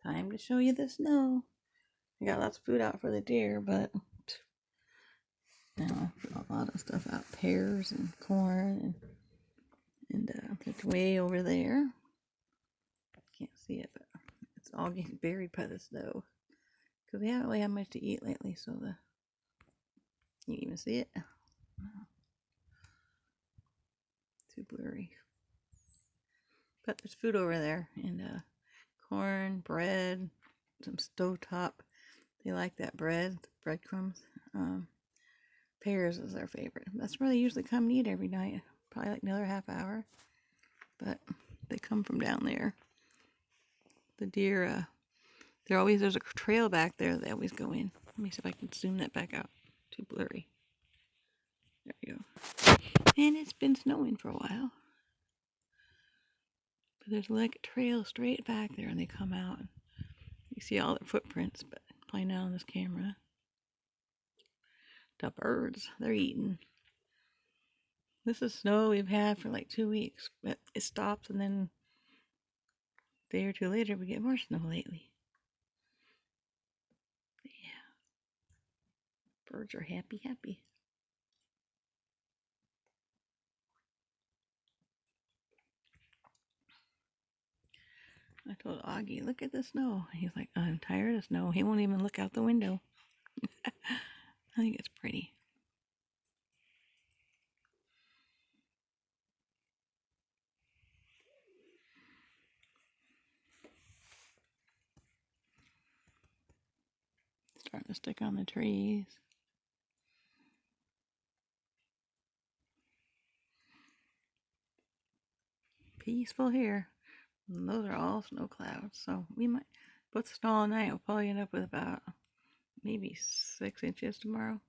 Time to show you the snow. I got lots of food out for the deer, but now I put a lot of stuff out. Pears and corn and it's way over there. Can't see it, but it's all getting buried by the snow. Because we haven't really had much to eat lately, so you can even see it. Too blurry. But there's food over there, and corn, bread, some stovetop. They like that bread, breadcrumbs. Pears is their favorite. That's where they usually come and eat every night. Probably like another half hour. But they come from down there. The deer, there's a trail back there they always go in. Let me see if I can zoom that back out. Too blurry. There you go. And it's been snowing for a while. But there's like a trail straight back there, and they come out. You see all their footprints, but probably not on this camera. The birds, they're eating. This is snow we've had for like 2 weeks, but it stops, and then a day or two later we get more snow lately. Yeah. Birds are happy. I told Augie, look at the snow. He's like, I'm tired of snow. He won't even look out the window. I think it's pretty. Starting to stick on the trees. Peaceful here. And those are all snow clouds. So we might put snow all night. We'll probably end up with about maybe 6 inches tomorrow.